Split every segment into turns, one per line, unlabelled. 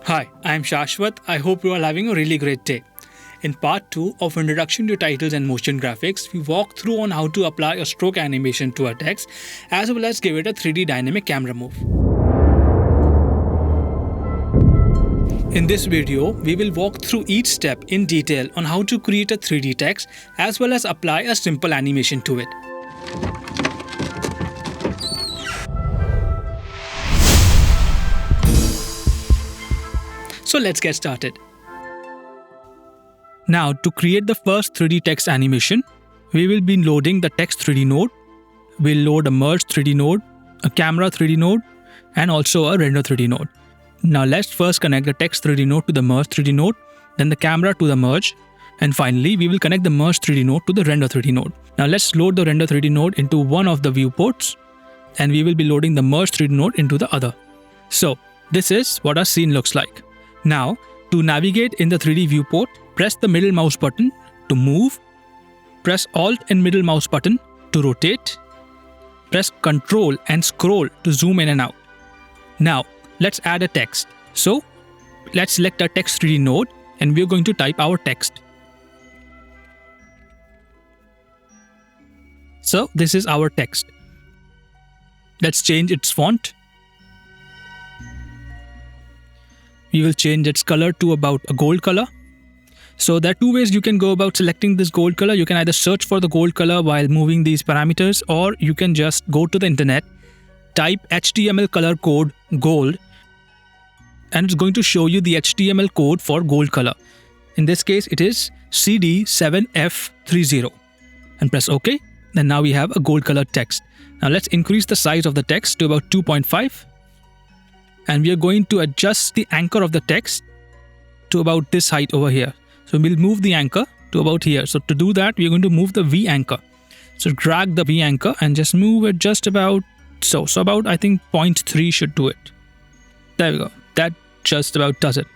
Hi, I'm Shashwat. I hope you are having a really great day. In part 2 of Introduction to Titles and Motion Graphics, we walk through on how to apply a stroke animation to our text as well as give it a 3D dynamic camera move. In this video, we will walk through each step in detail on how to create a 3D text as well as apply a simple animation to it. So let's get started. Now, to create the first 3D text animation, we will be loading the text 3D node. We'll load a merge 3D node, a camera 3D node, and also a render 3D node. Now let's first connect the text 3D node to the merge 3D node, then the camera to the merge, and finally we will connect the merge 3D node to the render 3D node. Now let's load the render 3D node into one of the viewports, and we will be loading the merge 3D node into the other. So this is what our scene looks like. Now, to navigate in the 3D viewport, press the middle mouse button to move, press Alt and middle mouse button to rotate, press Ctrl and scroll to zoom in and out. Now, let's add a text. So, let's select our text 3D node and we're going to type our text. So, this is our text. Let's change its font. We will change its color to about a gold color. So there are two ways you can go about selecting this gold color. You can either search for the gold color while moving these parameters, or you can just go to the internet, type HTML color code gold, and it's going to show you the HTML code for gold color. In this case, it is CD7F30, and press OK. Then now we have a gold color text. Now let's increase the size of the text to about 2.5. And we are going to adjust the anchor of the text to about this height over here. So we'll move the anchor to about here. So to do that, we're going to move the V anchor. So drag the V anchor and just move it just about so. So about, I think, 0.3 should do it. There we go. That just about does it.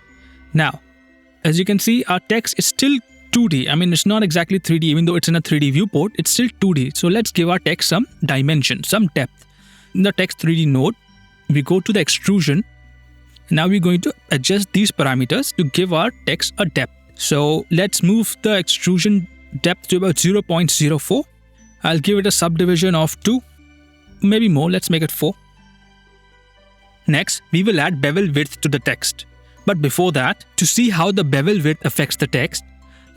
Now, as you can see, our text is still 2D. I mean, it's not exactly 3D. Even though it's in a 3D viewport, it's still 2D. So let's give our text some dimension, some depth. In the text 3D node, we go to the extrusion. Now we're going to adjust these parameters to give our text a depth. So let's move the extrusion depth to about 0.04. I'll give it a subdivision of 2, maybe more. Let's make it 4. Next, we will add bevel width to the text. But before that, to see how the bevel width affects the text,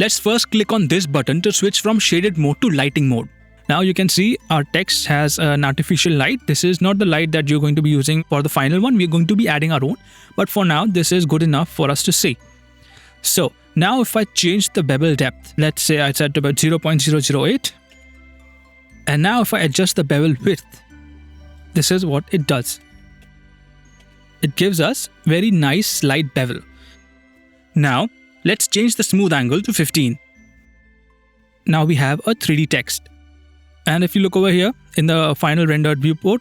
let's first click on this button to switch from shaded mode to lighting mode. Now you can see our text has an artificial light. This is not the light that you're going to be using for the final one. We're going to be adding our own. But for now, this is good enough for us to see. So now if I change the bevel depth, let's say I set to about 0.008. And now if I adjust the bevel width, this is what it does. It gives us very nice slight bevel. Now let's change the smooth angle to 15. Now we have a 3D text. And if you look over here in the final rendered viewport,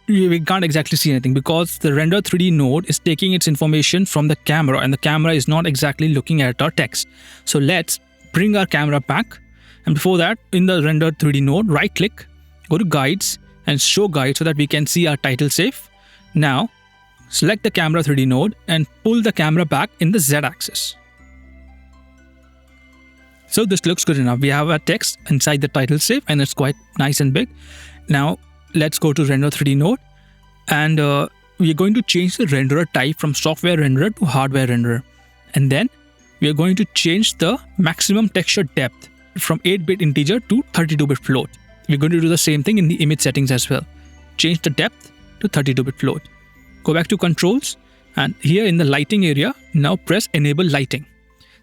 we can't exactly see anything because the render 3D node is taking its information from the camera and the camera is not exactly looking at our text. So let's bring our camera back. And before that, in the rendered 3D node, right click, go to guides and show guide so that we can see our title safe. Now select the camera 3D node and pull the camera back in the Z axis. So this looks good enough. We have our text inside the title safe and it's quite nice and big. Now let's go to render 3D node and we are going to change the renderer type from software renderer to hardware renderer. And then we are going to change the maximum texture depth from 8-bit integer to 32-bit float. We're going to do the same thing in the image settings as well. Change the depth to 32-bit float. Go back to controls and here in the lighting area, now press enable lighting.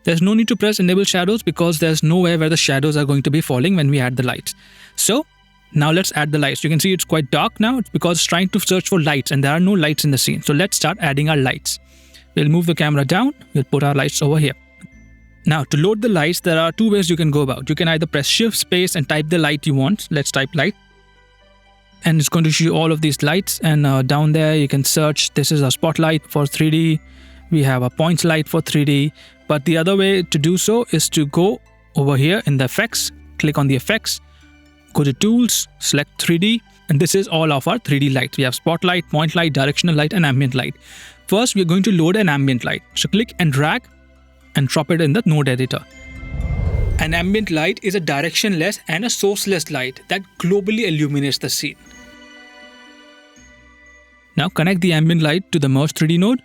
There's no need to press enable shadows because there's nowhere where the shadows are going to be falling when we add the lights. So now let's add the lights. You can see it's quite dark now. It's because it's trying to search for lights and there are no lights in the scene. So let's start adding our lights. We'll move the camera down. We'll put our lights over here. Now to load the lights, there are two ways you can go about. You can either press shift space and type the light you want. Let's type light. And it's going to show you all of these lights. And down there you can search. This is a spotlight for 3D. We have a point light for 3D. But the other way to do so is to go over here in the effects, click on the effects, go to tools, select 3D, and this is all of our 3D lights. We have spotlight, point light, directional light, and ambient light. First, we're going to load an ambient light. So click and drag and drop it in the node editor. An ambient light is a directionless and a sourceless light that globally illuminates the scene. Now connect the ambient light to the Merge 3D node,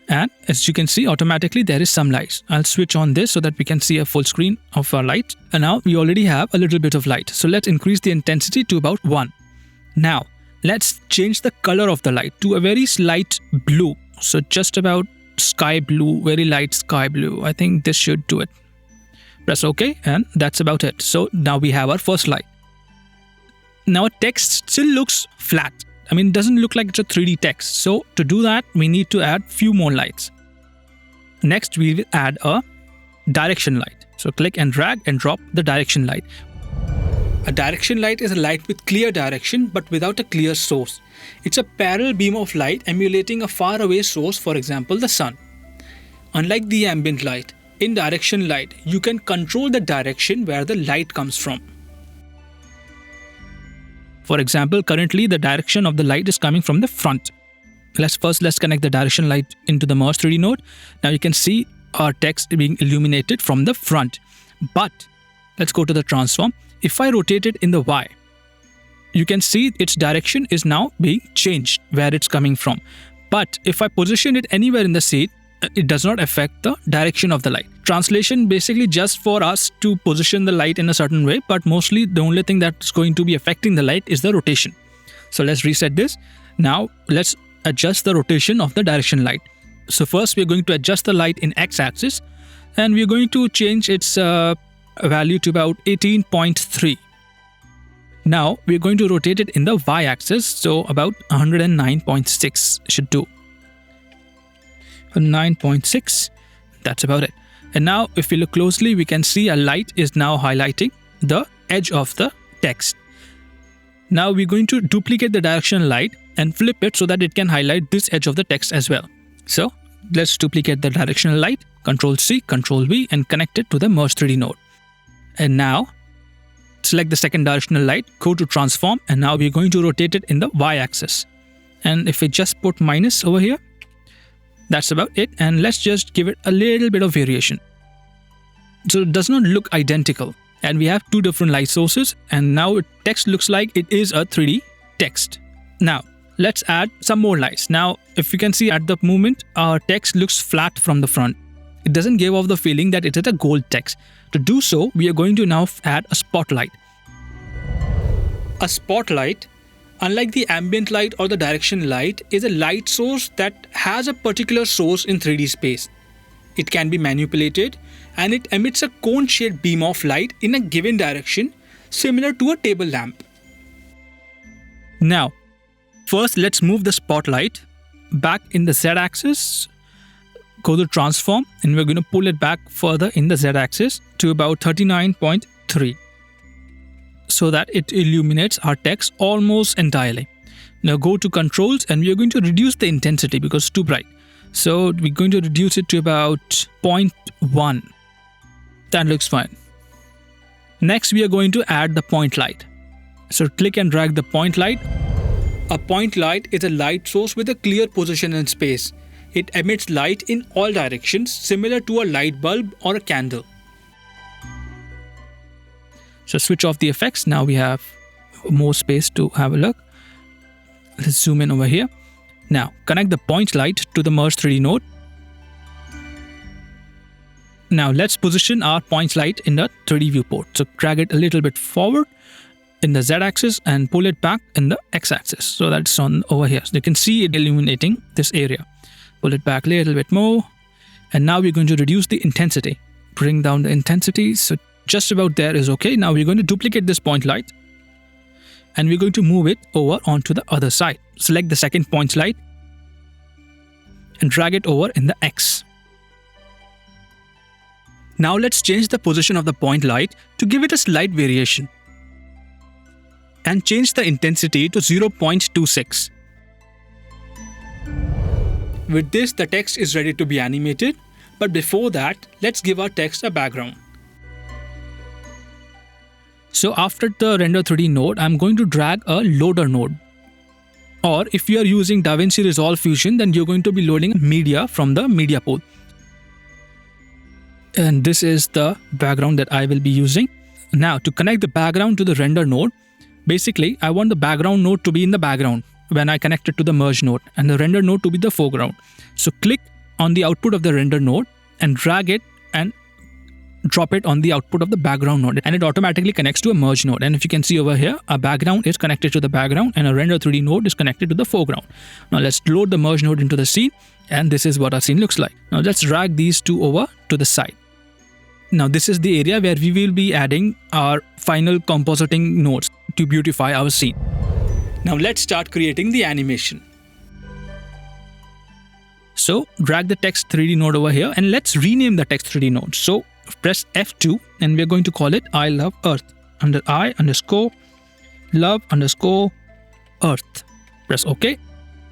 and as you can see, automatically there is some light. I'll switch on this so that we can see a full screen of our light. And now we already have a little bit of light. So let's increase the intensity to about 1. Now let's change the color of the light to a very light blue. So just about sky blue, very light sky blue. I think this should do it. Press OK, and that's about it. So now we have our first light. Now text still looks flat. I mean, it doesn't look like it's a 3D text. So to do that, we need to add few more lights. Next, we will add a direction light. So click and drag and drop the direction light. A direction light is a light with clear direction but without a clear source. It's a parallel beam of light emulating a faraway source, for example, the sun. Unlike the ambient light, in direction light, you can control the direction where the light comes from. For example, currently the direction of the light is coming from the front. Let's connect the direction light into the Merge 3D node. Now you can see our text being illuminated from the front. But let's go to the transform. If I rotate it in the Y, you can see its direction is now being changed where it's coming from. But if I position it anywhere in the scene, it does not affect the direction of the light. Translation basically just for us to position the light in a certain way, but mostly the only thing that's going to be affecting the light is the rotation. So let's reset this. Now let's adjust the rotation of the direction light. So first we're going to adjust the light in x-axis, and we're going to change its value to about 18.3. Now we're going to rotate it in the y-axis, so about 109.6 should do. 9.6, that's about it. And now if we look closely, we can see a light is now highlighting the edge of the text. Now we're going to duplicate the directional light and flip it so that it can highlight this edge of the text as well. So let's duplicate the directional light, Ctrl+C, Ctrl+V, and connect it to the Merge 3D node. And now select the second directional light, go to transform, and now we're going to rotate it in the y-axis. And if we just put minus over here, that's about it, and let's just give it a little bit of variation. So it does not look identical, and we have two different light sources, and now text looks like it is a 3D text. Now let's add some more lights. Now if you can see at the moment, our text looks flat from the front. It doesn't give off the feeling that it is a gold text. To do so, we are going to now add a spotlight. A spotlight, unlike the ambient light or the direction light, is a light source that has a particular source in 3D space. It can be manipulated, and it emits a cone-shaped beam of light in a given direction, similar to a table lamp. Now, first let's move the spotlight back in the z-axis. Go to transform, and we're going to pull it back further in the z-axis to about 39.3. so that it illuminates our text almost entirely. Now go to controls, and we are going to reduce the intensity because it's too bright. So we're going to reduce it to about 0.1. That looks fine. Next, we are going to add the point light. So click and drag the point light. A point light is a light source with a clear position in space. It emits light in all directions, similar to a light bulb or a candle. So switch off the effects. Now we have more space to have a look. Let's zoom in over here. Now connect the point light to the Merge 3D node. Now let's position our point light in the 3D viewport. So drag it a little bit forward in the z-axis and pull it back in the x-axis. So that's on over here. So you can see it illuminating this area. Pull it back a little bit more. And now we're going to reduce the intensity. Bring down the intensity. So just about there is okay. Now we're going to duplicate this point light, and we're going to move it over onto the other side. Select the second point light and drag it over in the X. Now let's change the position of the point light to give it a slight variation, and change the intensity to 0.26. With this, the text is ready to be animated, but before that, let's give our text a background. So after the render 3D node, I'm going to drag a loader node. Or if you are using DaVinci Resolve Fusion, then you're going to be loading media from the media pool. And this is the background that I will be using. Now, to connect the background to the render node, basically, I want the background node to be in the background when I connect it to the merge node, and the render node to be the foreground. So click on the output of the render node and drag it and drop it on the output of the background node, and it automatically connects to a merge node. And if you can see over here, a background is connected to the background and a render 3D node is connected to the foreground. Now let's load the merge node into the scene, and this is what our scene looks like. Now let's drag these two over to the side. Now this is the area where we will be adding our final compositing nodes to beautify our scene. Now let's start creating the animation. So drag the text 3D node over here, and let's rename the text 3D node. So press F2 and we're going to call it I love earth under I_love_earth. Press OK.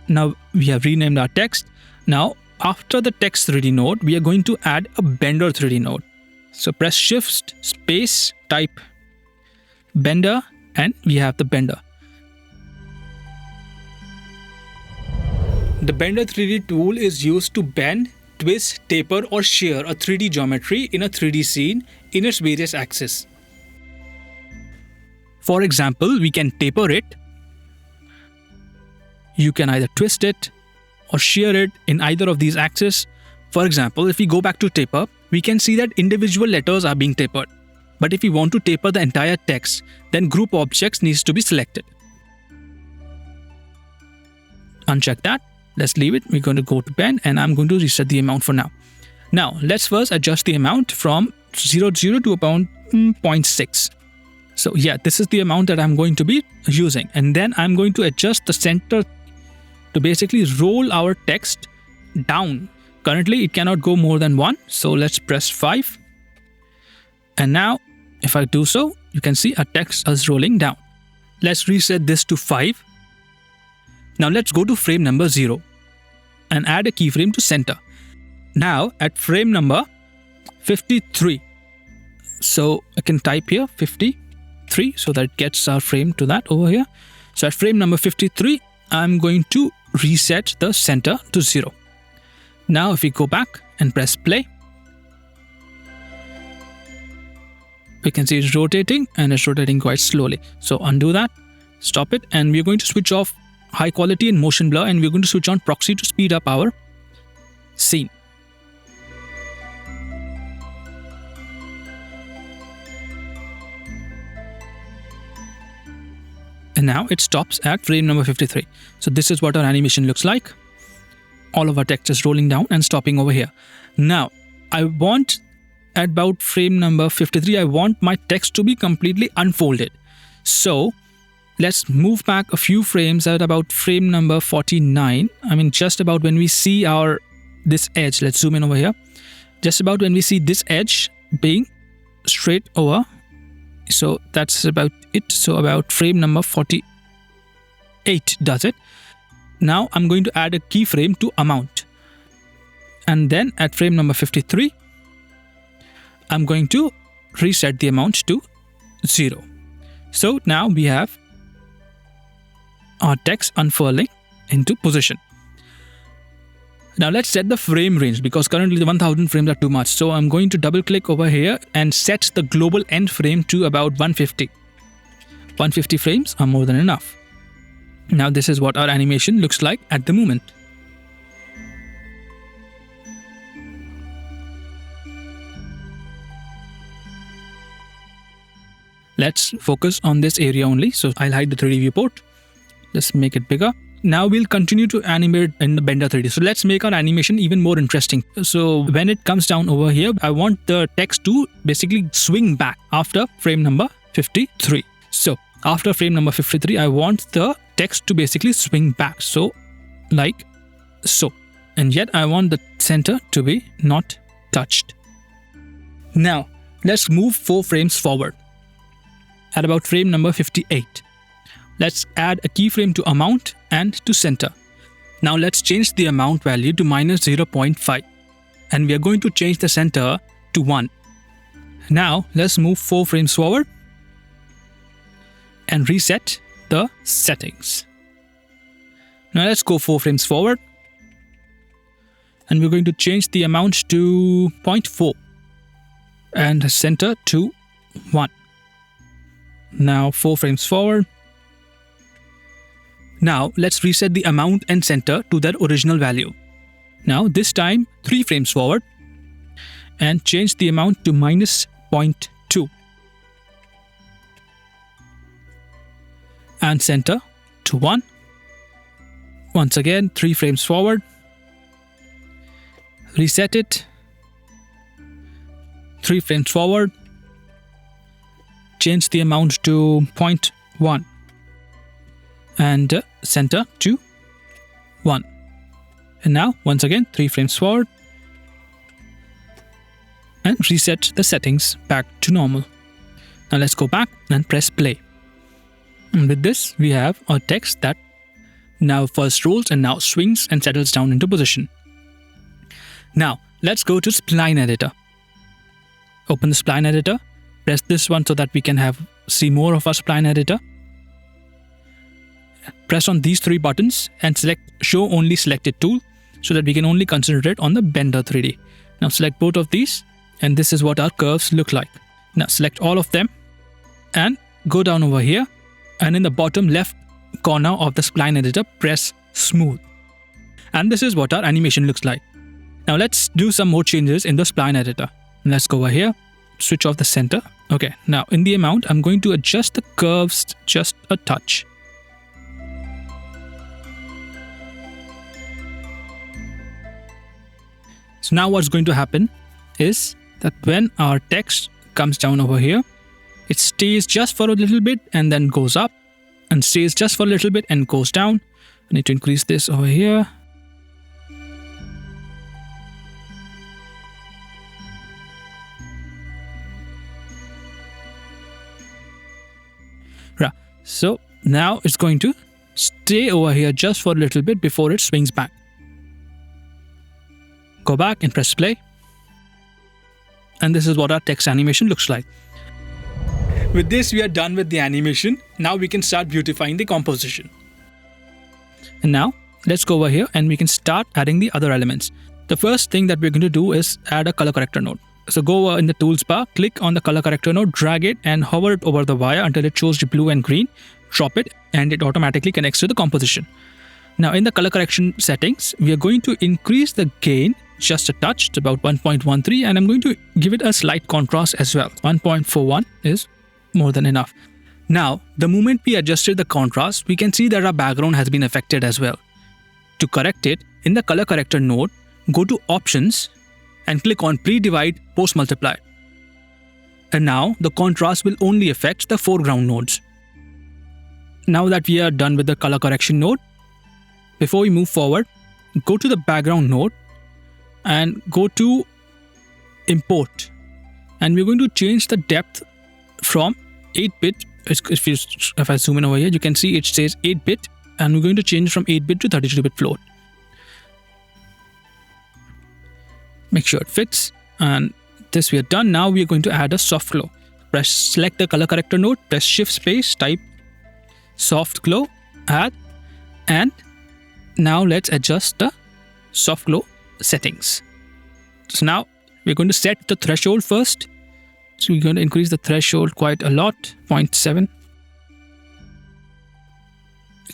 Now we have renamed our text. Now after the text 3D node, we are going to add a Bender 3D node. So press Shift space, type Bender, and we have the Bender. The Bender 3D tool is used to bend, twist, taper or shear a 3D geometry in a 3D scene in its various axes. For example, we can taper it. You can either twist it or shear it in either of these axes. For example, if we go back to taper, we can see that individual letters are being tapered. But if we want to taper the entire text, then group objects needs to be selected. Uncheck that. Let's leave it. We're going to go to bend, and I'm going to reset the amount for now. Now, let's first adjust the amount from 0 to about 0.6. So yeah, this is the amount that I'm going to be using. And then I'm going to adjust the center to basically roll our text down. Currently, it cannot go more than 1. So let's press 5. And now, if I do so, you can see our text is rolling down. Let's reset this to 5. Now let's go to frame number 0 and add a keyframe to center. Now at frame number 53, so I can type here 53 so that it gets our frame to that over here. So at frame number 53, I'm going to reset the center to 0. Now if we go back and press play, we can see it's rotating, and it's rotating quite slowly. So undo that, stop it, and we're going to switch off high quality and motion blur, and we're going to switch on proxy to speed up our scene. And now it stops at frame number 53. So this is what our animation looks like. All of our text is rolling down and stopping over here. Now I want at about frame number 53, I want my text to be completely unfolded. So let's move back a few frames at about frame number 49. I mean, just about when we see this edge, let's zoom in over here. Just about when we see this edge being straight over. So that's about it. So about frame number 48 does it. Now I'm going to add a keyframe to amount. And then at frame number 53, I'm going to reset the amount to 0. So now we have our text unfurling into position. Now let's set the frame range, because currently the 1000 frames are too much. So I'm going to double click over here and set the global end frame to about 150. 150 frames are more than enough. Now this is what our animation looks like at the moment. Let's focus on this area only. So I'll hide the 3D viewport. Let's make it bigger. Now we'll continue to animate in the Bender 3D. So let's make our animation even more interesting. So when it comes down over here, I want the text to basically swing back after frame number 53. So after frame number 53, I want the text to basically swing back. So like so. And yet I want the center to be not touched. Now let's move 4 frames forward. At about frame number 58. Let's add a keyframe to amount and to center. Now let's change the amount value to -0.5. And we are going to change the center to 1. Now let's move 4 frames forward and reset the settings. Now let's go 4 frames forward. And we're going to change the amount to 0.4 and center to 1. Now 4 frames forward. Now let's reset the amount and center to their original value. Now this time 3 frames forward and change the amount to minus 0.2 and center to 1. Once again 3 frames forward. Reset it. 3 frames forward. Change the amount to 0.1 and center to 1. And now once again 3 frames forward and reset the settings back to normal. Now let's go back and press play. And with this we have our text that now first rolls and now swings and settles down into position. Now let's go to spline editor. Open the spline editor. Press this one so that we can see more of our spline editor. Press on these 3 buttons and select show only selected tool so that we can only concentrate on the Blender 3D. Now select both of these and this is what our curves look like. Now select all of them and go down over here, and in the bottom left corner of the spline editor press smooth. And this is what our animation looks like. Now let's do some more changes in the spline editor. Let's go over here, switch off the center. Okay, now in the amount I'm going to adjust the curves just a touch. So now what's going to happen is that when our text comes down over here, it stays just for a little bit and then goes up, and stays just for a little bit and goes down. I need to increase this over here. Right. So now it's going to stay over here just for a little bit before it swings back. Go back and press play. And this is what our text animation looks like. With this, we are done with the animation. Now we can start beautifying the composition. And now let's go over here and we can start adding the other elements. The first thing that we're going to do is add a color corrector node. So go in the tools bar, click on the color corrector node, drag it and hover it over the wire until it shows the blue and green. Drop it and it automatically connects to the composition. Now in the color correction settings, we are going to increase the gain just a touch to about 1.13, and I'm going to give it a slight contrast as well. 1.41 is more than enough. Now, the moment we adjusted the contrast, we can see that our background has been affected as well. To correct it, in the color corrector node, go to options and click on pre-divide post multiply. And now the contrast will only affect the foreground nodes. Now that we are done with the color correction node, before we move forward, go to the background node and go to import, and we're going to change the depth from 8-bit. If I zoom in over here, you can see it says 8-bit, and we're going to change from 8-bit to 32-bit float. Make sure it fits, and this we are done. Now we are going to add a soft glow. Select the color corrector node, press shift space, type soft glow, add, and now let's adjust the soft glow settings. So now we're going to set the threshold first. So we're going to increase the threshold quite a lot, 0.7.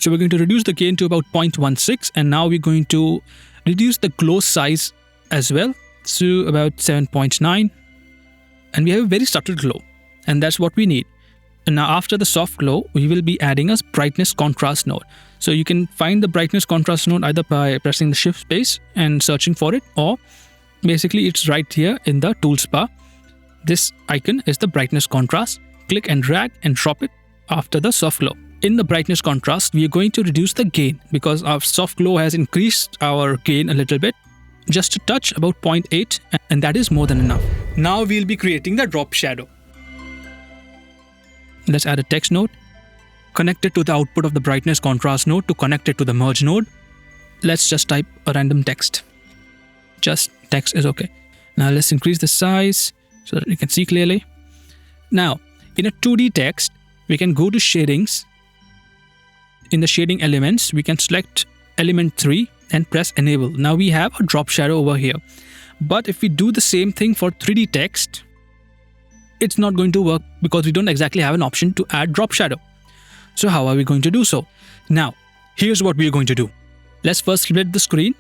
So we're going to reduce the gain to about 0.16, and now we're going to reduce the glow size as well to about 7.9, and we have a very subtle glow, and that's what we need. And now after the soft glow, we will be adding a brightness contrast node. So you can find the brightness contrast node either by pressing the shift space and searching for it, or basically it's right here in the tools bar. This icon is the brightness contrast. Click and drag and drop it after the soft glow. In the brightness contrast, we are going to reduce the gain because our soft glow has increased our gain a little bit, just a touch, about 0.8, and that is more than enough. Now we'll be creating the drop shadow. Let's add a text node. Connect it to the output of the brightness contrast node to connect it to the merge node. Let's just type a random text. Just text is okay. Now let's increase the size so that you can see clearly. Now, in a 2D text, we can go to shadings. In the shading elements, we can select element 3 and press enable. Now we have a drop shadow over here. But if we do the same thing for 3D text, it's not going to work because we don't exactly have an option to add drop shadow. So how are we going to do so? Now, here's what we're going to do. Let's first split the screen,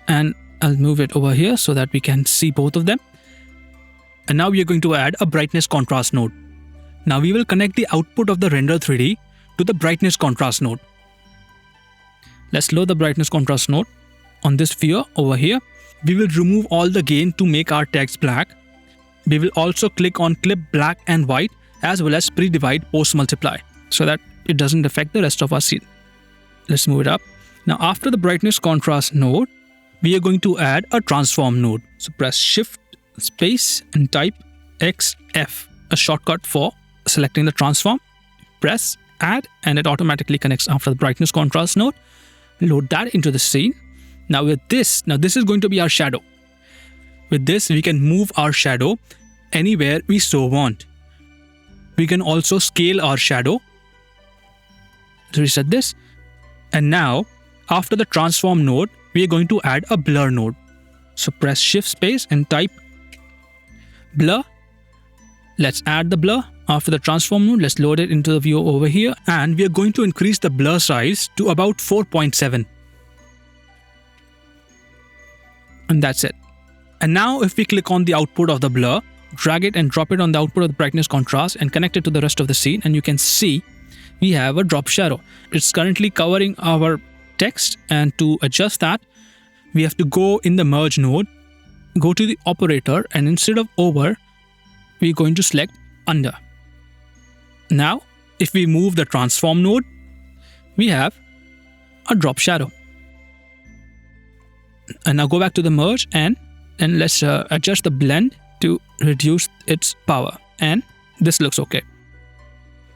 and I'll move it over here so that we can see both of them. And now we are going to add a brightness contrast node. Now we will connect the output of the render 3D to the brightness contrast node. Let's load the brightness contrast node on this sphere over here. We will remove all the gain to make our text black. We will also click on clip black and white as well as pre-divide post multiply so that it doesn't affect the rest of our scene. Let's move it up. Now after the brightness contrast node, we are going to add a transform node. So press shift space and type XF, a shortcut for selecting the transform. Press add and it automatically connects after the brightness contrast node. Load that into the scene. Now with this, this is going to be our shadow. With this, we can move our shadow anywhere we so want. We can also scale our shadow. So reset this. And now, after the transform node, we are going to add a blur node. So press shift space and type blur. Let's add the blur. After the transform node, let's load it into the view over here. And we are going to increase the blur size to about 4.7. And that's it. And now if we click on the output of the blur, drag it and drop it on the output of the brightness contrast and connect it to the rest of the scene, and you can see we have a drop shadow. It's currently covering our text, and to adjust that, we have to go in the merge node, go to the operator, and instead of over, we're going to select under. Now, if we move the transform node, we have a drop shadow. And now go back to the merge and let's adjust the blend to reduce its power. And this looks okay.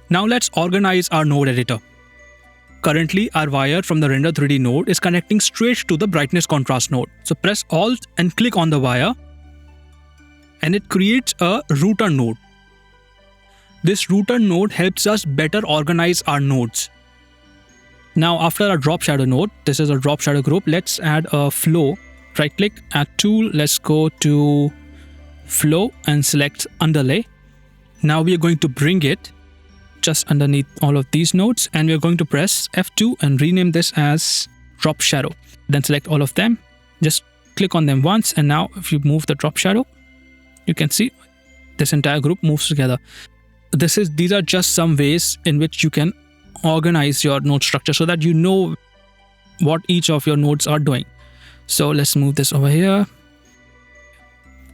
Now let's organize our node editor. Currently, our wire from the render 3D node is connecting straight to the brightness contrast node. So press Alt and click on the wire, and it creates a router node. This router node helps us better organize our nodes. Now after our drop shadow node, this is a drop shadow group, let's add a flow. Right click, add tool, let's go to flow and select underlay. Now we are going to bring it just underneath all of these nodes, and we are going to press F2 and rename this as drop shadow. Then select all of them, just click on them once, and now if you move the drop shadow, you can see this entire group moves together. These are just some ways in which you can organize your node structure so that you know what each of your nodes are doing. So let's move this over here.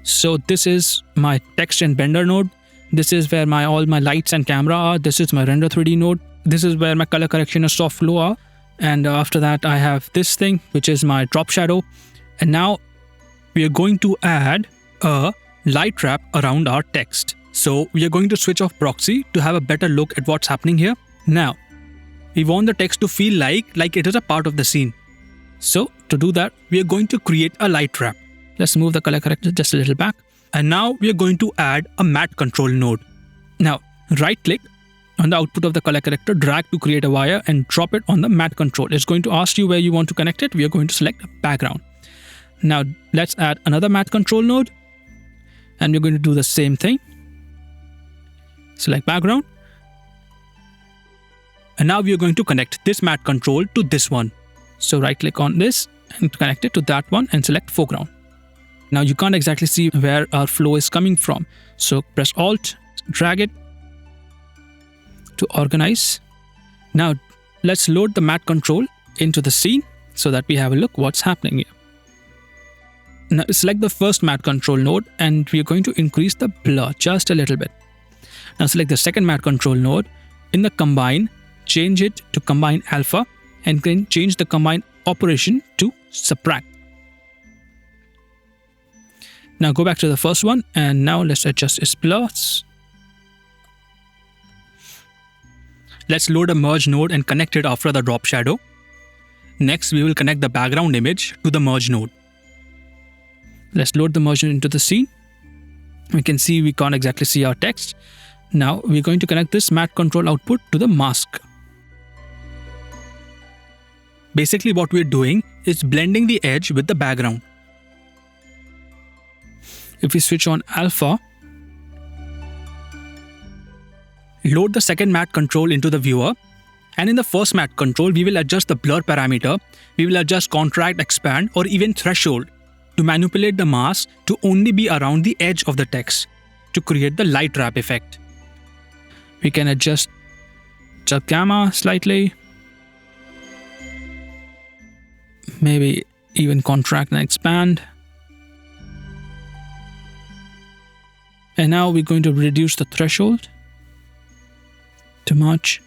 So this is my text and blender node. This is where all my lights and camera are. This is my render 3D node. This is where my color correction and soft flow are. And after that, I have this thing, which is my drop shadow. And now we are going to add a light wrap around our text. So we are going to switch off proxy to have a better look at what's happening here. Now, we want the text to feel like it is a part of the scene. So to do that, we are going to create a light wrap. Let's move the color corrector just a little back. And now we are going to add a matte control node. Now, right click on the output of the color corrector, drag to create a wire and drop it on the matte control. It's going to ask you where you want to connect it. We are going to select background. Now let's add another matte control node, and we're going to do the same thing. Select background. And now we are going to connect this matte control to this one. So right click on this and connect it to that one and select foreground. Now you can't exactly see where our flow is coming from. So press Alt, drag it to organize. Now let's load the matte control into the scene so that we have a look what's happening here. Now select the first matte control node, and we are going to increase the blur just a little bit. Now select the second matte control node. In the combine, change it to combine alpha, and then change the combine operation to subtract. Now go back to the first one, and now let's adjust its blurs. Let's load a merge node and connect it after the drop shadow. Next, we will connect the background image to the merge node. Let's load the merge node into the scene. We can see we can't exactly see our text. Now we're going to connect this matte control output to the mask. Basically what we're doing is blending the edge with the background. If we switch on alpha, load the second matte control into the viewer, and in the first matte control, we will adjust the blur parameter, we will adjust contract, expand, or even threshold to manipulate the mask to only be around the edge of the text to create the light wrap effect. We can adjust the gamma slightly, maybe even contract and expand. And now we're going to reduce the threshold. Too much.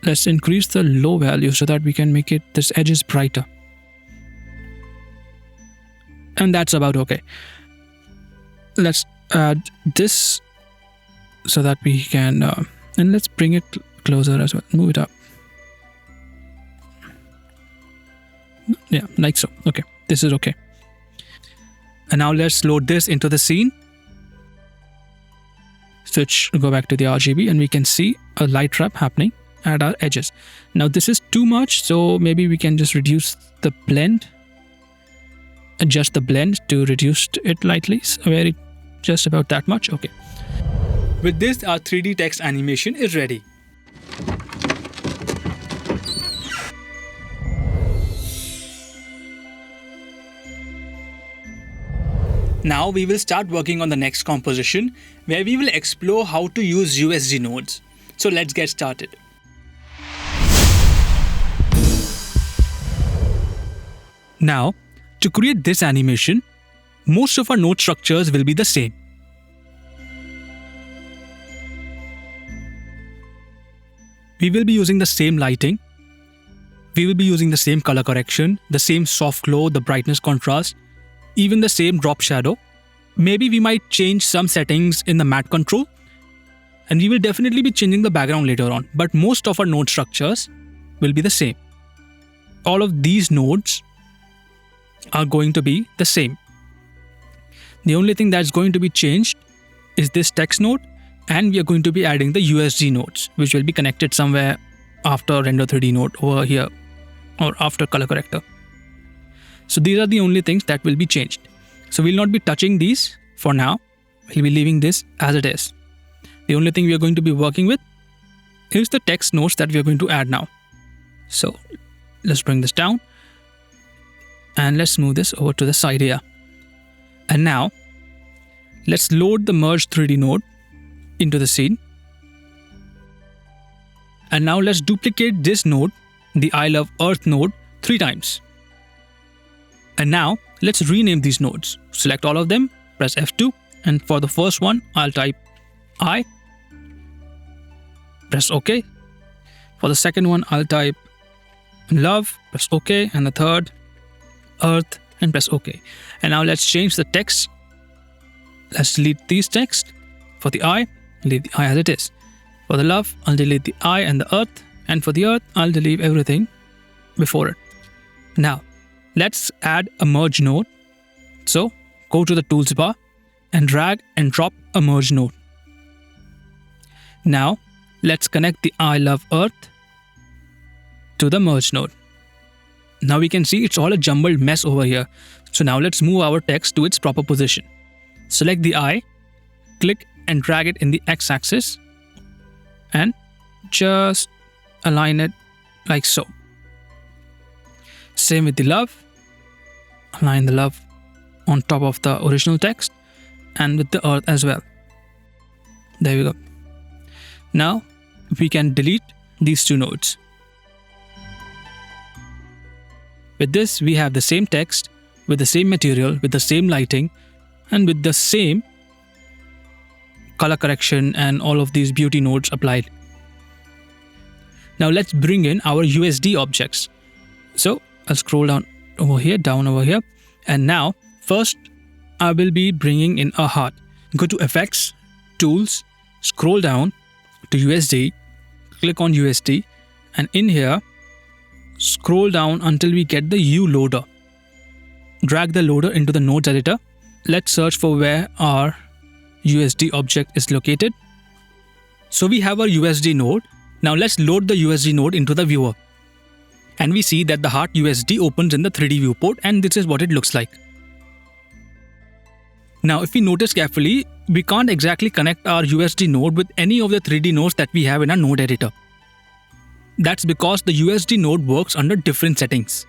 Let's increase the low value so that we can make it this edges brighter. And that's about okay. Let's add this so that we can, and let's bring it closer as well. Move it up. Yeah, like so. Okay, this is okay. And now let's load this into the scene. Go back to the RGB, and we can see a light wrap happening at our edges. Now this is too much, so maybe we can just reduce the blend. Adjust the blend to reduce it lightly, so just about that much. Okay. With this, our 3D text animation is ready. Now we will start working on the next composition, where we will explore how to use USD nodes. So let's get started. Now, to create this animation, most of our node structures will be the same. We will be using the same lighting. We will be using the same color correction, the same soft glow, the brightness contrast, even the same drop shadow. Maybe we might change some settings in the matte control, and we will definitely be changing the background later on, but most of our node structures will be the same. All of these nodes are going to be the same. The only thing that's going to be changed is this text node, and we are going to be adding the USD nodes, which will be connected somewhere after render 3D node over here, or after color corrector. So these are the only things that will be changed. So we'll not be touching these for now. We'll be leaving this as it is. The only thing we are going to be working with is the text nodes that we are going to add now. So let's bring this down, and let's move this over to the side here. And now let's load the merge 3D node into the scene. And now let's duplicate this node, the I Love Earth node, 3 times. And now let's rename these nodes. Select all of them, press F2, and for the first one, I'll type I, press OK. For the second one, I'll type love, press OK, and the third, earth, and press OK. And now let's change the text. Let's delete these text. For the I, leave the I as it is. For the love, I'll delete the I and the earth, and for the earth, I'll delete everything before it. Now, let's add a merge node. So go to the tools bar and drag and drop a merge node. Now let's connect the I Love Earth to the merge node. Now we can see it's all a jumbled mess over here. So now let's move our text to its proper position. Select the I, click and drag it in the x-axis, and just align it like so. Same with the love. Align the love on top of the original text, and with the earth as well. There we go. Now we can delete these 2 nodes. With this, we have the same text, with the same material, with the same lighting, and with the same color correction and all of these beauty nodes applied. Now let's bring in our USD objects. So I'll scroll down over here, and now first I will be bringing in a heart. Go to Effects, Tools, scroll down to USD, click on USD, and in here scroll down until we get the U loader. Drag the loader into the nodes editor. Let's search for where our USD object is located. So we have our USD node. Now let's load the USD node into the viewer. And we see that the heart USD opens in the 3D viewport, and this is what it looks like. Now, if we notice carefully, we can't exactly connect our USD node with any of the 3D nodes that we have in our node editor. That's because the USD node works under different settings.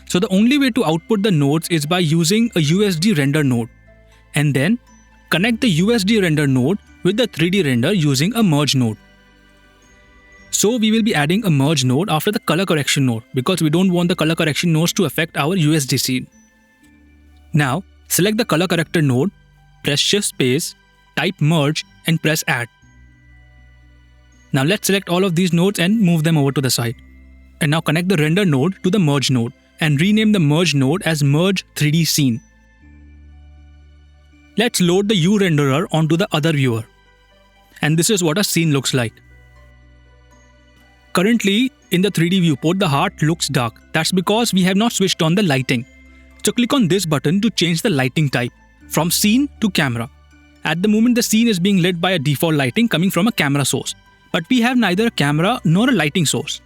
So the only way to output the nodes is by using a USD render node, and then connect the USD render node with the 3D render using a merge node. So we will be adding a merge node after the color correction node because we don't want the color correction nodes to affect our USD scene. Now, select the color corrector node, press shift space, type merge and press add. Now let's select all of these nodes and move them over to the side. And now connect the render node to the merge node and rename the merge node as merge 3D scene. Let's load the U renderer onto the other viewer. And this is what a scene looks like. Currently, in the 3D viewport, the heart looks dark. That's because we have not switched on the lighting. So click on this button to change the lighting type from scene to camera. At the moment, the scene is being lit by a default lighting coming from a camera source. But we have neither a camera nor a lighting source.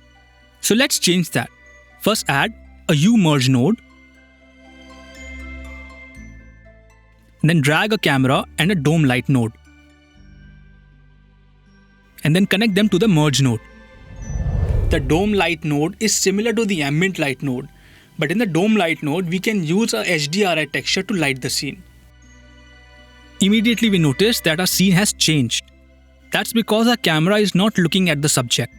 So let's change that. First add a U merge node. Then drag a camera and a dome light node. And then connect them to the merge node. The dome light node is similar to the ambient light node. But in the dome light node, we can use a HDRI texture to light the scene. Immediately we notice that our scene has changed. That's because our camera is not looking at the subject.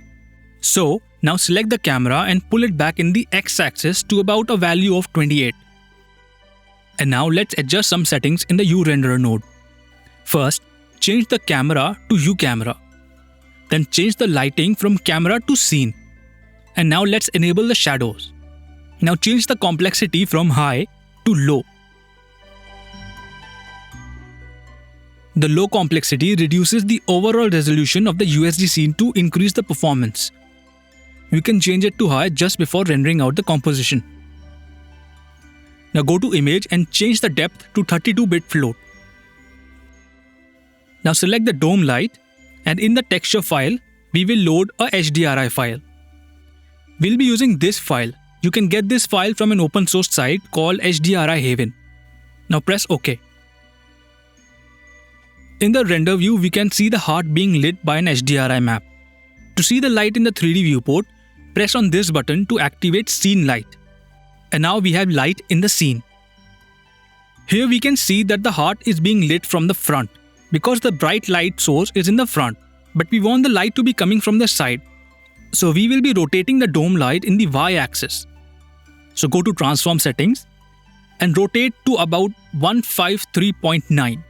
So now select the camera and pull it back in the x-axis to about a value of 28. And now let's adjust some settings in the U renderer node. First, change the camera to U camera. Then change the lighting from camera to scene. And now let's enable the shadows. Now change the complexity from high to low. The low complexity reduces the overall resolution of the USD scene to increase the performance. We can change it to high just before rendering out the composition. Now go to image and change the depth to 32-bit float. Now select the dome light, and in the texture file, we will load a HDRI file. We'll be using this file. You can get this file from an open source site called HDRI Haven. Now press OK. In the render view, we can see the heart being lit by an HDRI map. To see the light in the 3D viewport, press on this button to activate Scene Light. And now we have light in the scene. Here we can see that the heart is being lit from the front because the bright light source is in the front, but we want the light to be coming from the side. So we will be rotating the dome light in the y-axis. So go to Transform Settings and rotate to about 153.9.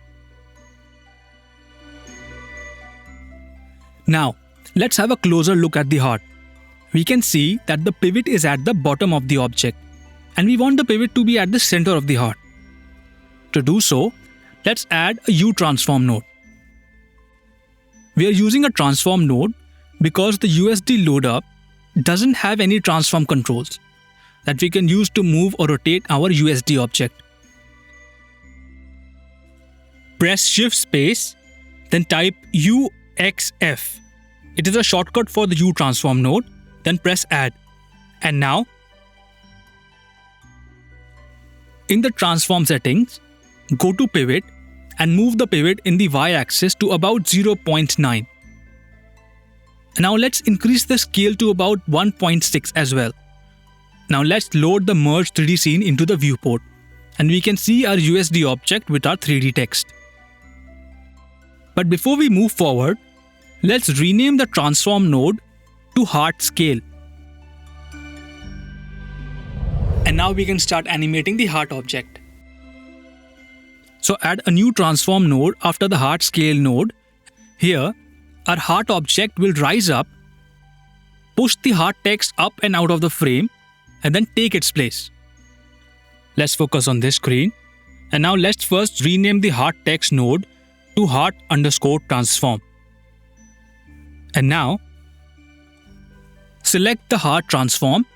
Now, let's have a closer look at the heart. We can see that the pivot is at the bottom of the object, and we want the pivot to be at the center of the heart. To do so, let's add a U transform node. We are using a transform node because the USD loader doesn't have any transform controls that we can use to move or rotate our USD object. Press Shift Space, then type UXF. It is a shortcut for the U transform node, then press Add. And now, in the transform settings, go to Pivot and move the pivot in the y-axis to about 0.9. Now let's increase the scale to about 1.6 as well. Now let's load the merge 3D scene into the viewport, and we can see our USD object with our 3D text. But before we move forward, let's rename the transform node to heart scale. And now we can start animating the heart object. So add a new transform node after the heart scale node. Here, our heart object will rise up, push the heart text up and out of the frame, and then take its place. Let's focus on this screen. And now let's first rename the heart text node to heart_transform. And now, select the heart transform,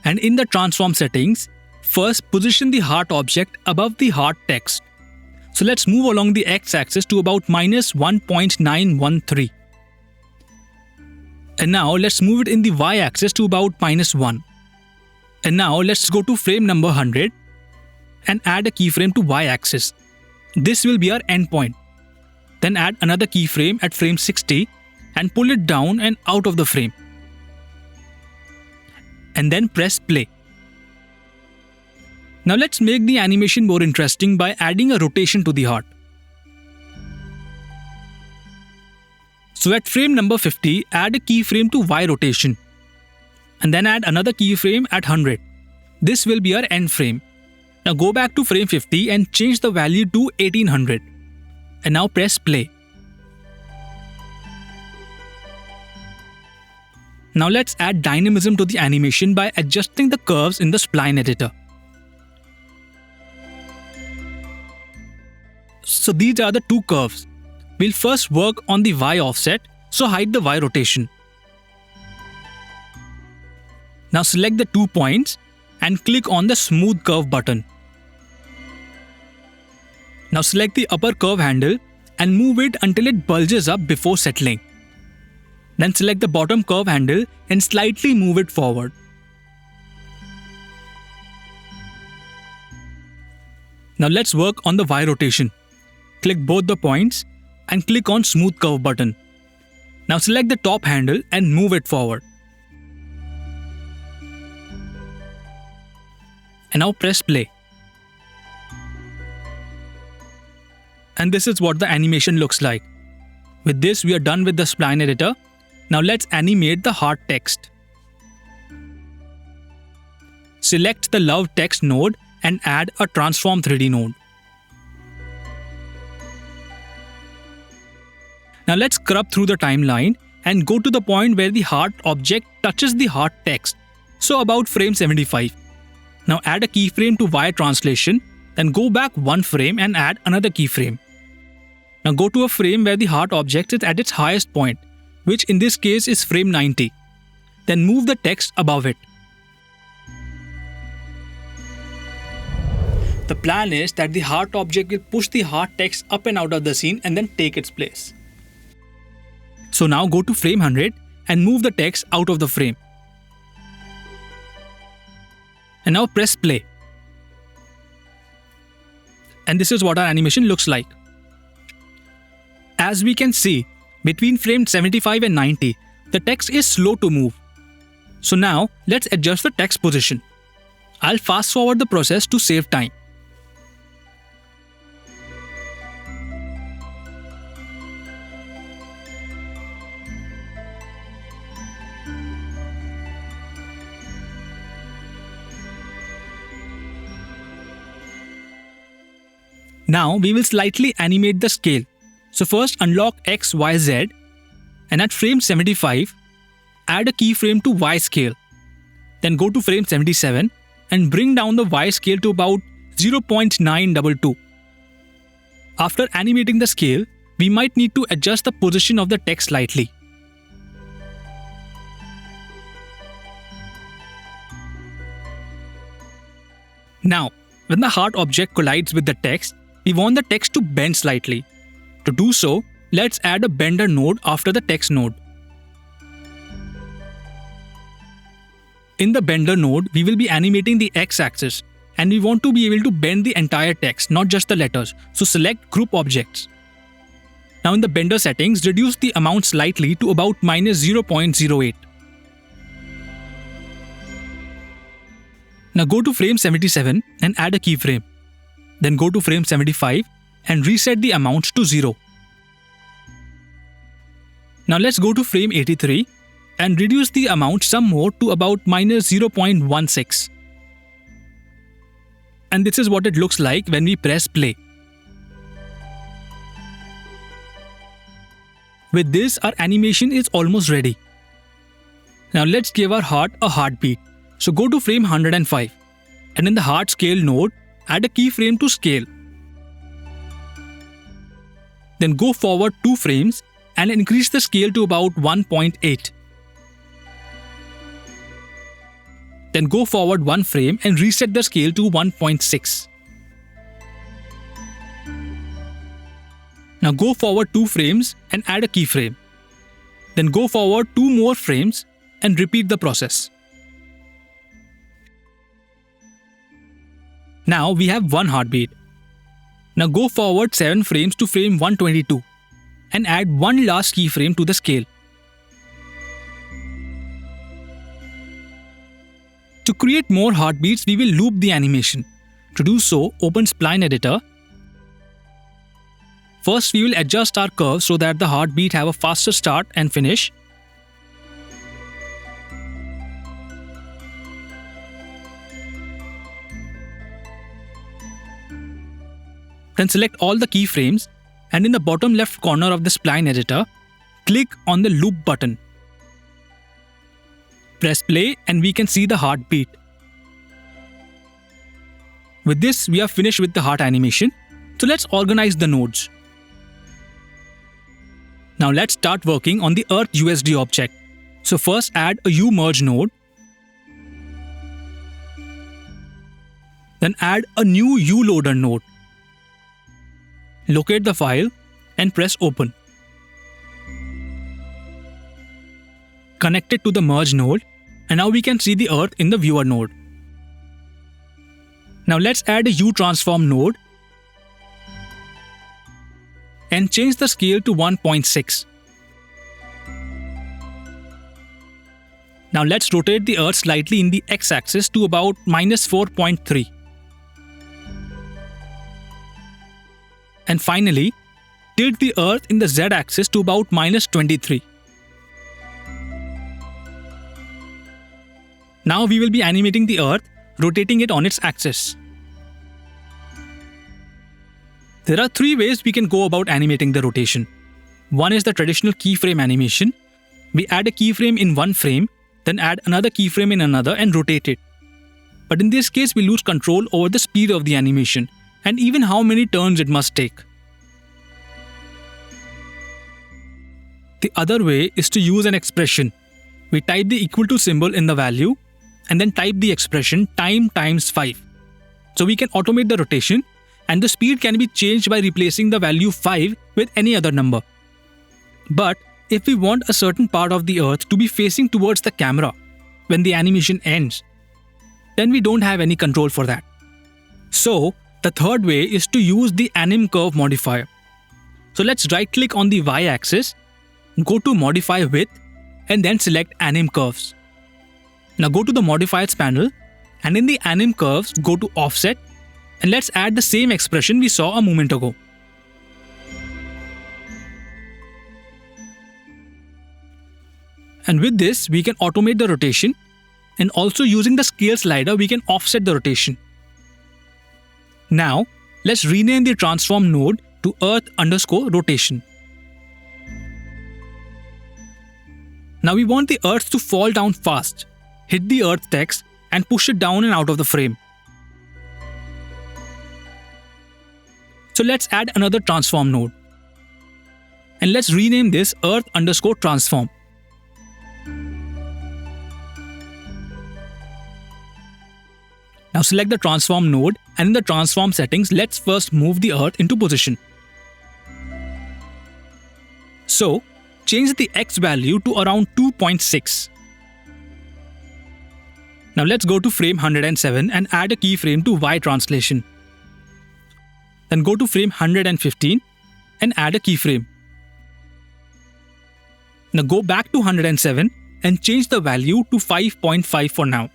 and in the transform settings, first position the heart object above the heart text. So let's move along the x-axis to about -1.913. And now let's move it in the y-axis to about -1. And now let's go to frame number 100 and add a keyframe to y-axis. This will be our endpoint. Then add another keyframe at frame 60 and pull it down and out of the frame. And then press play. Now let's make the animation more interesting by adding a rotation to the heart. So at frame number 50, add a keyframe to Y rotation. And then add another keyframe at 100. This will be our end frame. Now go back to frame 50 and change the value to 1800. And now press play. Now let's add dynamism to the animation by adjusting the curves in the spline editor. So these are the two curves. We'll first work on the Y offset, so hide the Y rotation. Now select the 2 points and click on the Smooth Curve button. Now select the upper curve handle and move it until it bulges up before settling. Then select the bottom curve handle and slightly move it forward. Now let's work on the Y rotation. Click both the points and click on Smooth Curve button. Now select the top handle and move it forward. And now press play. And this is what the animation looks like. With this, we are done with the spline editor. Now let's animate the heart text. Select the Love Text node and add a Transform 3D node. Now let's scrub through the timeline and go to the point where the heart object touches the heart text. So about frame 75. Now add a keyframe to Y translation, then go back 1 frame and add another keyframe. Now go to a frame where the heart object is at its highest point, which in this case is frame 90. Then move the text above it. The plan is that the heart object will push the heart text up and out of the scene and then take its place. So now go to frame 100 and move the text out of the frame. And now press play. And this is what our animation looks like. As we can see, between frame 75 and 90, the text is slow to move. So now let's adjust the text position. I'll fast forward the process to save time. Now we will slightly animate the scale. So first unlock X, Y, Z and at frame 75, add a keyframe to Y scale. Then go to frame 77 and bring down the Y scale to about 0.922. After animating the scale, we might need to adjust the position of the text slightly. Now, when the heart object collides with the text, we want the text to bend slightly. To do so, let's add a bender node after the text node. In the bender node, we will be animating the x-axis and we want to be able to bend the entire text, not just the letters. So select Group Objects. Now in the bender settings, reduce the amount slightly to about -0.08. Now go to frame 77 and add a keyframe. Then go to frame 75 and reset the amounts to 0. Now let's go to frame 83 and reduce the amount some more to about -0.16. And this is what it looks like when we press play. With this, our animation is almost ready. Now let's give our heart a heartbeat. So go to frame 105 and in the heart scale node, add a keyframe to scale. Then go forward 2 frames and increase the scale to about 1.8. Then go forward 1 frame and reset the scale to 1.6. Now go forward 2 frames and add a keyframe. Then go forward 2 more frames and repeat the process. Now we have 1 heartbeat. Now go forward 7 frames to frame 122 and add 1 last keyframe to the scale. To create more heartbeats, we will loop the animation. To do so, open Spline Editor. First, we will adjust our curve so that the heartbeat have a faster start and finish. Then select all the keyframes and in the bottom left corner of the Spline Editor, click on the loop button. Press play and we can see the heartbeat. With this, we are finished with the heart animation. So let's organize the nodes. Now let's start working on the Earth USD object. So first add a UMerge node. Then add a new ULoader node. Locate the file and press open. Connect it to the merge node and now we can see the Earth in the viewer node. Now let's add a U-transform node and change the scale to 1.6. Now let's rotate the Earth slightly in the x-axis to about -4.3. And finally, tilt the Earth in the z-axis to about -23. Now we will be animating the Earth, rotating it on its axis. There are 3 ways we can go about animating the rotation. One is the traditional keyframe animation. We add a keyframe in one frame, then add another keyframe in another and rotate it. But in this case, we lose control over the speed of the animation and even how many turns it must take. The other way is to use an expression. We type the equal to symbol in the value and then type the expression time times 5. So we can automate the rotation and the speed can be changed by replacing the value 5 with any other number. But if we want a certain part of the Earth to be facing towards the camera when the animation ends, then we don't have any control for that. So the third way is to use the anim curve modifier. So let's right click on the y-axis, go to modify width and then select anim curves. Now go to the modifiers panel and in the anim curves go to offset and let's add the same expression we saw a moment ago. And with this we can automate the rotation and also using the scale slider we can offset the rotation. Now let's rename the transform node to Earth_rotation. Now we want the Earth to fall down fast. Hit the Earth text and push it down and out of the frame. So let's add another transform node. And let's rename this Earth_transform. Now select the transform node and in the transform settings, let's first move the Earth into position. So change the X value to around 2.6. Now let's go to frame 107 and add a keyframe to Y translation. Then go to frame 115 and add a keyframe. Now go back to 107 and change the value to 5.5 for now.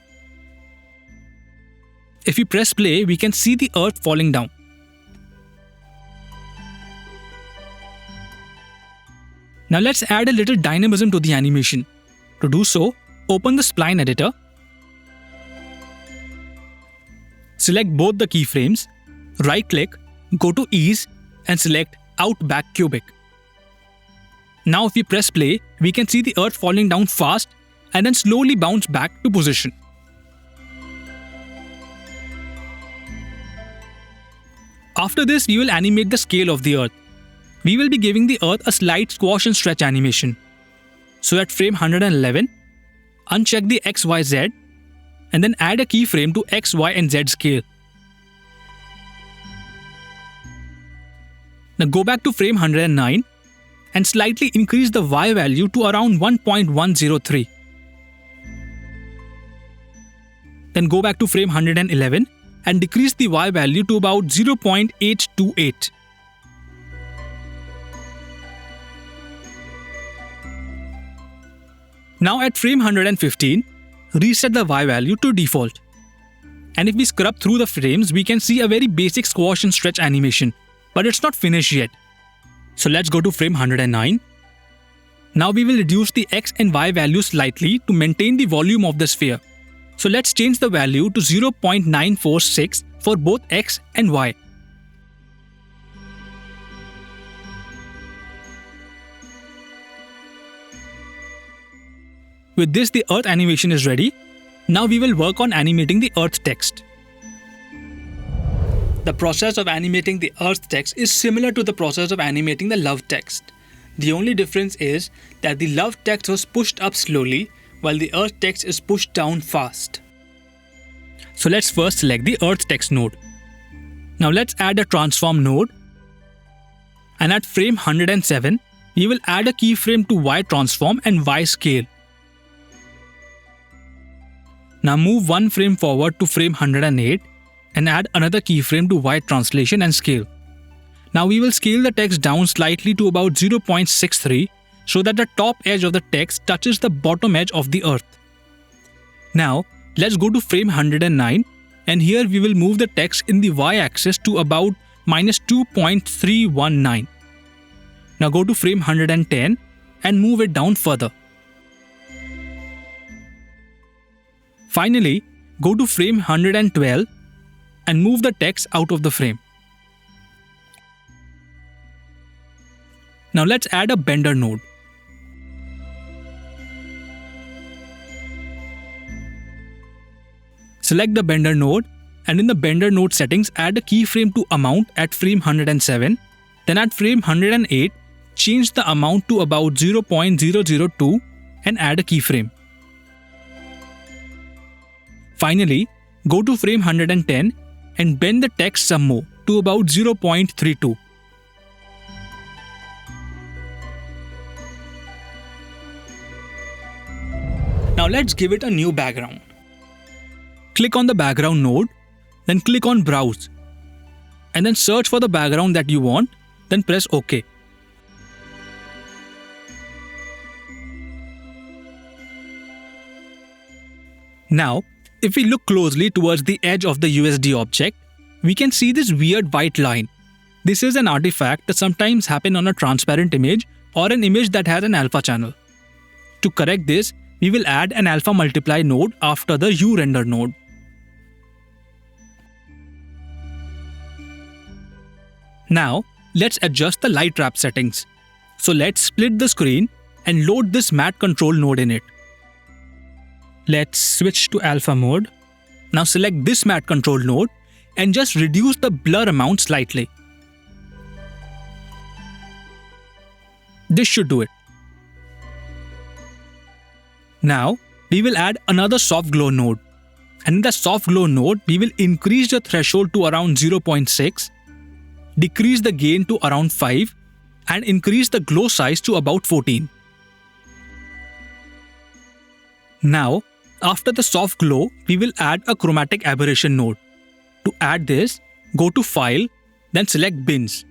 If we press play, we can see the Earth falling down. Now let's add a little dynamism to the animation. To do so, open the Spline Editor. Select both the keyframes, right-click, go to Ease and select Outback Cubic. Now if we press play, we can see the Earth falling down fast and then slowly bounce back to position. After this, we will animate the scale of the Earth. We will be giving the Earth a slight squash and stretch animation. So at frame 111, uncheck the XYZ and then add a keyframe to X, Y and Z scale. Now go back to frame 109 and slightly increase the Y value to around 1.103. Then go back to frame 111 and decrease the Y value to about 0.828. Now at frame 115, reset the Y value to default. And if we scrub through the frames, we can see a very basic squash and stretch animation, but it's not finished yet. So let's go to frame 109. Now we will reduce the X and Y values slightly to maintain the volume of the sphere. So let's change the value to 0.946 for both X and Y. With this, the Earth animation is ready. Now we will work on animating the Earth text. The process of animating the Earth text is similar to the process of animating the love text. The only difference is that the love text was pushed up slowly while the Earth text is pushed down fast. So let's first select the Earth text node. Now let's add a transform node. And at frame 107, we will add a keyframe to Y transform and Y scale. Now move one frame forward to frame 108 and add another keyframe to Y translation and scale. Now we will scale the text down slightly to about 0.63 so that the top edge of the text touches the bottom edge of the Earth. Now let's go to frame 109 and here we will move the text in the Y axis to about -2.319. Now go to frame 110 and move it down further. Finally, go to frame 112 and move the text out of the frame. Now let's add a bender node. Select the bender node and in the bender node settings add a keyframe to amount at frame 107. Then at frame 108, change the amount to about 0.002 and add a keyframe. Finally, go to frame 110 and bend the text some more to about 0.32. Now let's give it a new background. Click on the background node, then click on browse and then search for the background that you want, then press OK. Now, if we look closely towards the edge of the USD object, we can see this weird white line. This is an artifact that sometimes happens on a transparent image or an image that has an alpha channel. To correct this, we will add an alpha multiply node after the uRender node. Now, let's adjust the light wrap settings. So let's split the screen and load this matte control node in it. Let's switch to alpha mode. Now select this matte control node and just reduce the blur amount slightly. This should do it. Now we will add another soft glow node. And in the soft glow node, we will increase the threshold to around 0.6, decrease the gain to around 5 and increase the glow size to about 14. Now, after the soft glow, we will add a chromatic aberration node. To add this, go to File, then select Bins.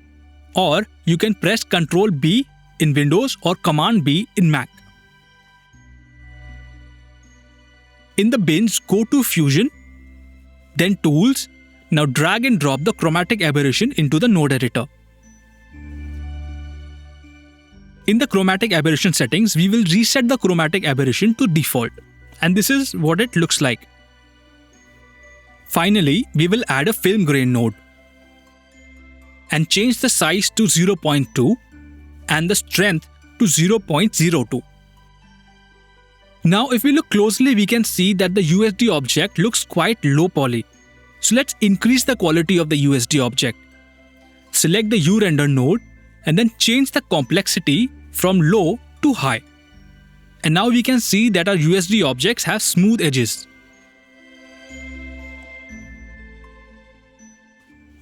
Or you can press Ctrl B in Windows or Command B in Mac. In the bins, go to Fusion, then Tools. Now drag and drop the chromatic aberration into the node editor. In the chromatic aberration settings, we will reset the chromatic aberration to default. And this is what it looks like. Finally, we will add a film grain node and change the size to 0.2 and the strength to 0.02. Now if we look closely, we can see that the USD object looks quite low poly. So let's increase the quality of the USD object. Select the uRender node and then change the complexity from low to high. And now we can see that our USD objects have smooth edges.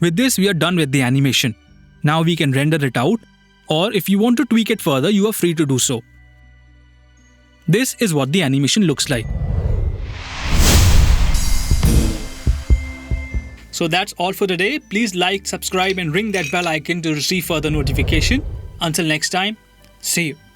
With this, we are done with the animation. Now we can render it out or if you want to tweak it further, you are free to do so. This is what the animation looks like. So that's all for today. Please like, subscribe and ring that bell icon to receive further notification. Until next time, see you.